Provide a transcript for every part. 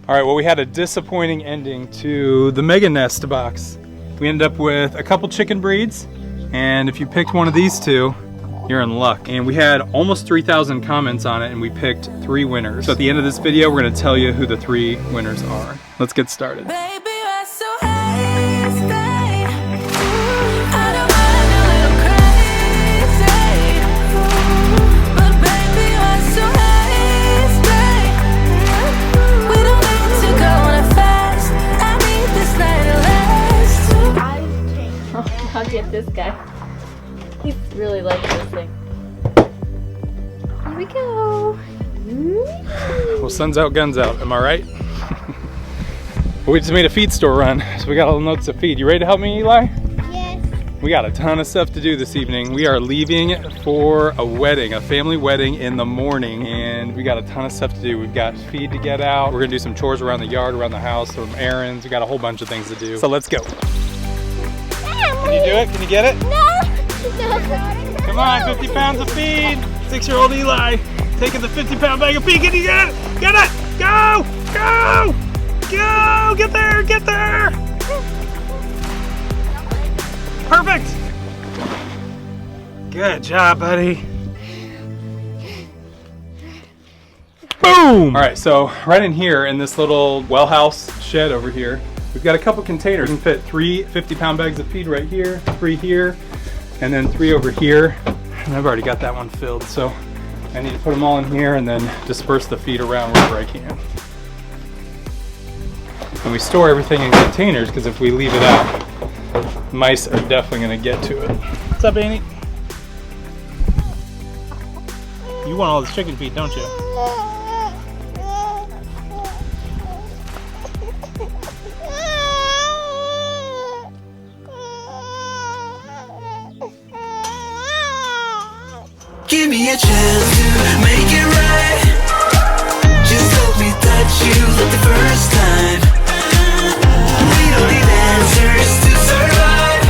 All right, well, we had a disappointing ending to the mega nest box. We ended up with a couple chicken breeds, and if you picked one of these two, you're in luck. And we had almost 3,000 comments on it, and we picked 3 winners. So at the end of this video, we're gonna tell you who the 3 winners are. Let's get started. I'll get this guy. He really likes this thing. Here we go. Well, sun's out, guns out. Am I right? We just made a feed store run, so we got all the notes to feed. You ready to help me, Eli? Yes. We got a ton of stuff to do this evening. We are leaving for a wedding, a family wedding in the morning, and we got a ton of stuff to do. We've got feed to get out. We're gonna do some chores around the yard, around the house, some errands. We got a whole bunch of things to do. So let's go. Can you do it? Can you get it? No. Come on, 50 pounds of feed. 6-year-old Eli taking the 50-pound bag of feed. Can you get it? Get it! Go! Go! Go! Get there! Get there! Perfect! Good job, buddy. Boom! All right, so right in here in this little well house shed over here, we've got a couple containers. We can fit 3 50-pound bags of feed right here, 3 here, and then 3 over here. And I've already got that one filled, so I need to put them all in here and then disperse the feed around wherever I can. And we store everything in containers because if we leave it out, mice are definitely going to get to it. What's up, Annie? You want all this chicken feed, don't you? Give me a chance to make it right. Just let me touch you like the first time. We don't need answers to survive.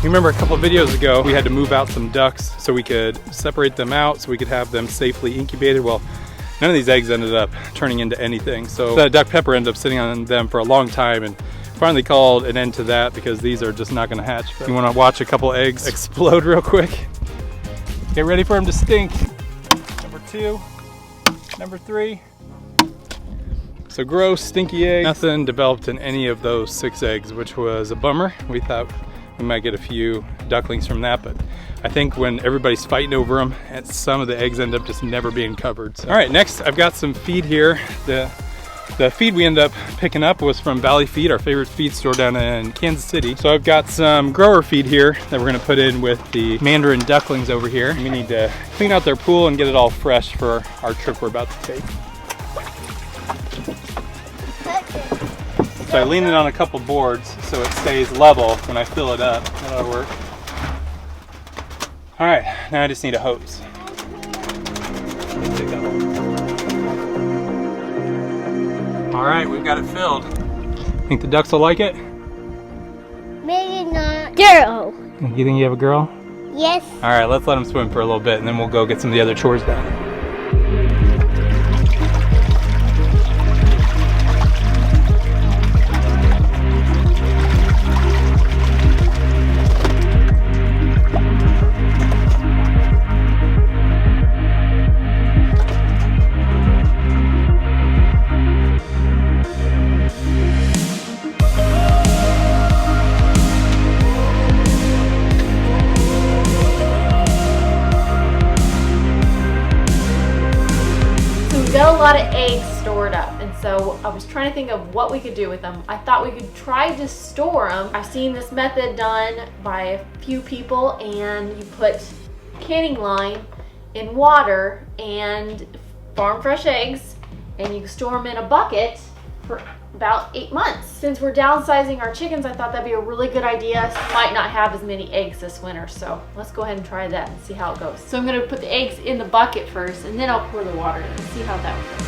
You remember a couple of videos ago, we had to move out some ducks so we could separate them out so we could have them safely incubated. Well, none of these eggs ended up turning into anything. So the duck pepper ended up sitting on them for a long time and finally called an end to that because these are just not gonna hatch. You wanna watch a couple eggs explode real quick? Get ready for them to stink. Number 2, number 3. So gross, stinky eggs. Nothing developed in any of those 6 eggs, which was a bummer. We thought we might get a few ducklings from that, but I think when everybody's fighting over them, and some of the eggs end up just never being covered. So. All right, next I've got some feed here. The feed we ended up picking up was from Valley Feed, our favorite feed store down in Kansas City. So I've got some grower feed here that we're gonna put in with the Mandarin ducklings over here. We need to clean out their pool and get it all fresh for our trip we're about to take. So I lean it on a couple boards so it stays level when I fill it up. That'll work. All right, now I just need a hose. Take that one. All right, we've got it filled. Think the ducks will like it? Maybe not. Girl. You think you have a girl? Yes. All right, let's let them swim for a little bit and then we'll go get some of the other chores done. Got a lot of eggs stored up, and so I was trying to think of what we could do with them. I thought we could try to store them. I've seen this method done by a few people, and you put canning line in water and farm fresh eggs, and you store them in a bucket for about 8 months. Since we're downsizing our chickens, I thought that'd be a really good idea. Might not have as many eggs this winter, so let's go ahead and try that and see how it goes. So I'm gonna put the eggs in the bucket first, and then I'll pour the water in and see how that goes.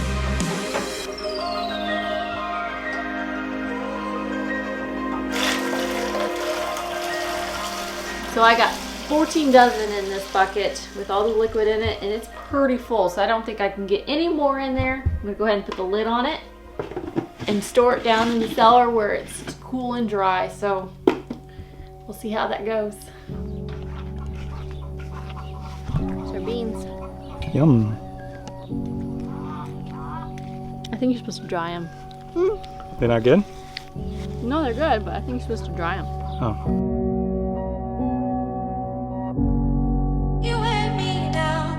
So I got 14 dozen in this bucket with all the liquid in it, and it's pretty full, so I don't think I can get any more in there. I'm gonna go ahead and put the lid on it and store it down in the cellar where it's cool and dry. So we'll see how that goes. There's our beans. Yum. I think you're supposed to dry them. They're not good? No, they're good, but I think you're supposed to dry them. Oh. You and me now.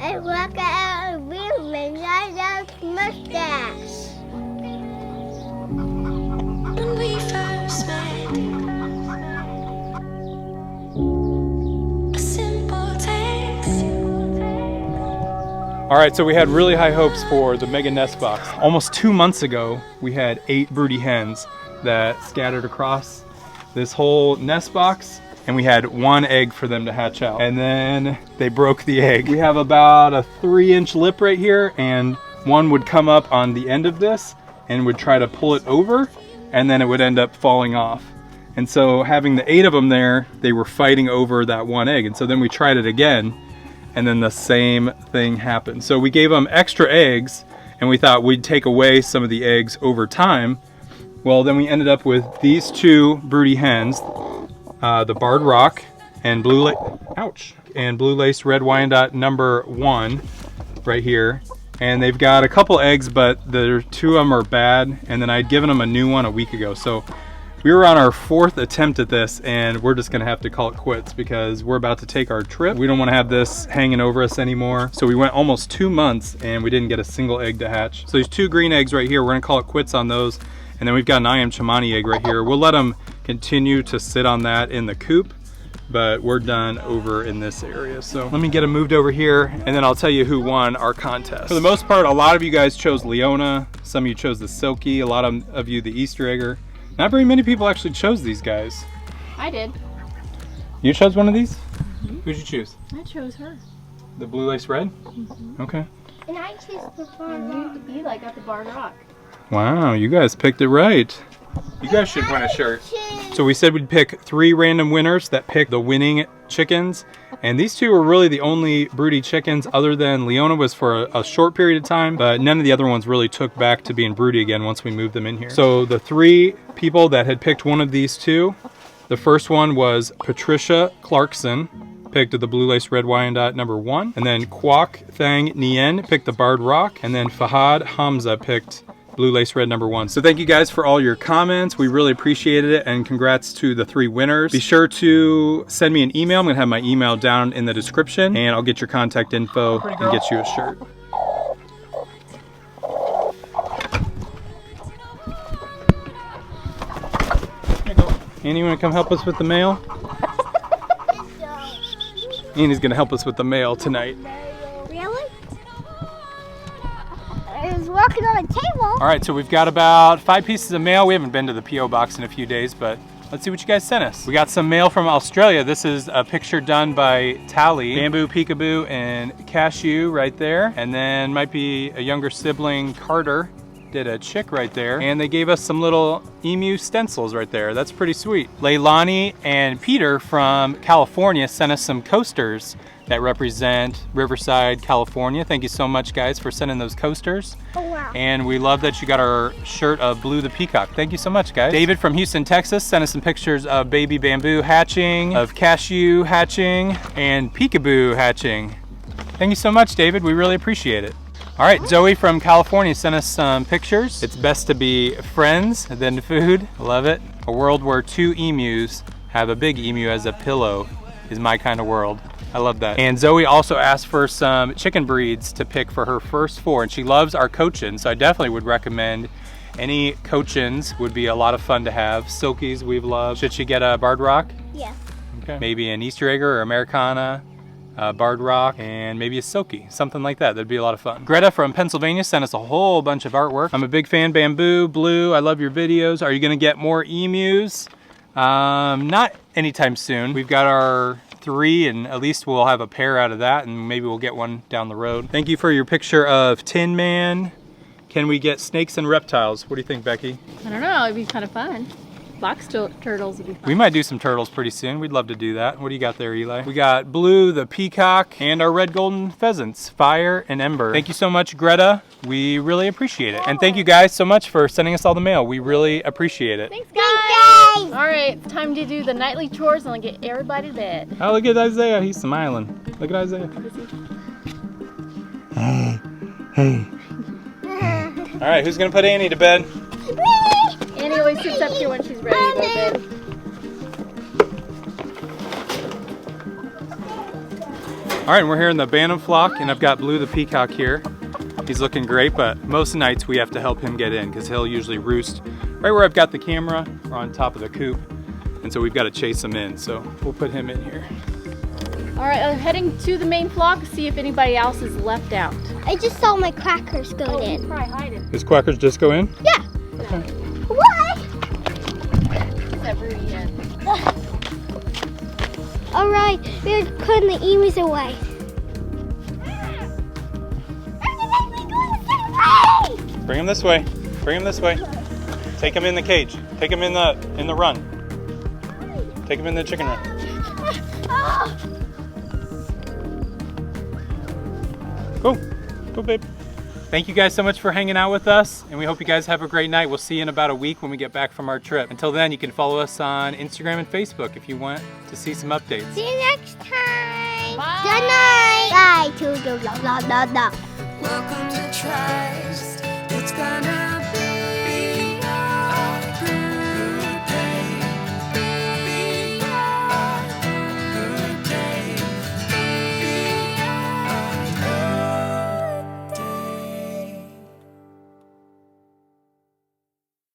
I walk out of the room and I love mustache. When we first met, a simple taste. All right, so we had really high hopes for the mega nest box. Almost 2 months ago, we had 8 broody hens that scattered across this whole nest box, and we had 1 egg for them to hatch out. And then they broke the egg. We have about a 3-inch lip right here, and one would come up on the end of this and would try to pull it over, and then it would end up falling off. And so having the 8 of them there, they were fighting over that 1 egg. And so then we tried it again, and then the same thing happened. So we gave them extra eggs, and we thought we'd take away some of the eggs over time. Well, then we ended up with these 2 broody hens, the barred rock and blue laced red Wyandotte number 1 right here. And they've got a couple eggs, but the 2 of them are bad, and then I'd given them a new one a week ago. So we were on our 4th attempt at this, and we're just gonna have to call it quits because we're about to take our trip. We don't wanna have this hanging over us anymore. So we went almost 2 months and we didn't get a single egg to hatch. So these 2 green eggs right here, we're gonna call it quits on those. And then we've got an IM Chimani egg right here. We'll let them continue to sit on that in the coop, but we're done over in this area. So let me get them moved over here, and then I'll tell you who won our contest. For the most part, a lot of you guys chose Leona. Some of you chose the Silky. A lot of you the Easter egger. Not very many people actually chose these guys. I did. You chose one of these? Who'd you choose? I chose her. The blue lace red? Okay. And I choose the I farm. knew the bee like got the barred rock. Wow, you guys picked it right. You guys should win a shirt. So we said we'd pick 3 random winners that picked the winning chickens. And these 2 were really the only broody chickens, other than Leona was for a short period of time, but none of the other ones really took back to being broody again once we moved them in here. So the 3 people that had picked one of these 2, the first one was Patricia Clarkson, picked the blue lace red Wyandotte number 1. And then Kwok Thang Nien picked the barred rock. And then Fahad Hamza picked blue lace red number 1. So thank you guys for all your comments. We really appreciated it, and congrats to the 3 winners. Be sure to send me an email. I'm gonna have my email down in the description, and I'll get your contact info and get you a shirt. Annie, you wanna come help us with the mail? Annie's gonna help us with the mail tonight. Really? I was walking on a table. All right, so we've got about 5 pieces of mail. We haven't been to the P.O. box in a few days, but let's see what you guys sent us. We got some mail from Australia. This is a picture done by Tally. Bamboo, peekaboo, and cashew right there. And then might be a younger sibling, Carter, did a chick right there. And they gave us some little emu stencils right there. That's pretty sweet. Leilani and Peter from California sent us some coasters that represent Riverside, California. Thank you so much, guys, for sending those coasters. Oh, wow. And we love that you got our shirt of Blue the Peacock. Thank you so much, guys. David from Houston, Texas sent us some pictures of baby bamboo hatching, of cashew hatching, and peekaboo hatching. Thank you so much, David. We really appreciate it. All right, Zoe from California sent us some pictures. It's best to be friends than food. Love it. A world where 2 emus have a big emu as a pillow is my kind of world. I love that. And Zoe also asked for some chicken breeds to pick for her first 4, and she loves our Cochin, so I definitely would recommend any Cochins. Would be a lot of fun to have. Silkies we've loved. Should she get a barred rock? Yeah. Okay. Maybe an Easter egger or Americana, barred rock, and maybe a Silky, something like that. That'd be a lot of fun. Greta from Pennsylvania sent us a whole bunch of artwork. I'm a big fan, Bamboo, Blue, I love your videos. Are you gonna get more emus? Not anytime soon. We've got our 3, and at least we'll have a pair out of that, and maybe we'll get one down the road. Thank you for your picture of Tin Man. Can we get snakes and reptiles? What do you think, Becky? I don't know, it'd be kind of fun. Box turtles would be fun. We might do some turtles pretty soon. We'd love to do that. What do you got there, Eli? We got Blue, the peacock, and our red golden pheasants, Fire and Ember. Thank you so much, Greta. We really appreciate it. And thank you guys so much for sending us all the mail. We really appreciate it. Thanks, guys. All right, it's time to do the nightly chores and get everybody to bed. Oh, look at Isaiah. He's smiling. Look at Isaiah. Hey. All right, who's gonna put Annie to bed? Annie always sits up here when she's ready to go to bed. All right, we're here in the Bantam flock, and I've got Blue the peacock here. He's looking great, but most nights we have to help him get in because he'll usually roost right where I've got the camera or on top of the coop. And so we've got to chase him in, so we'll put him in here. All right, I'm heading to the main flock to see if anybody else is left out. I just saw my crackers go in. Probably hiding. His quackers just go in? Yeah. Okay. What? Is that broody hen? All right, we're putting the emus away. Bring him this way. Bring him this way. Take him in the cage. Take him in the run. Take him in the chicken run. Go. Go, babe. Thank you guys so much for hanging out with us, and we hope you guys have a great night. We'll see you in about a week when we get back from our trip. Until then, you can follow us on Instagram and Facebook if you want to see some updates. See you next time. Bye. Good night. Bye. To the blah blah blah blah. Welcome to Trust. It's gonna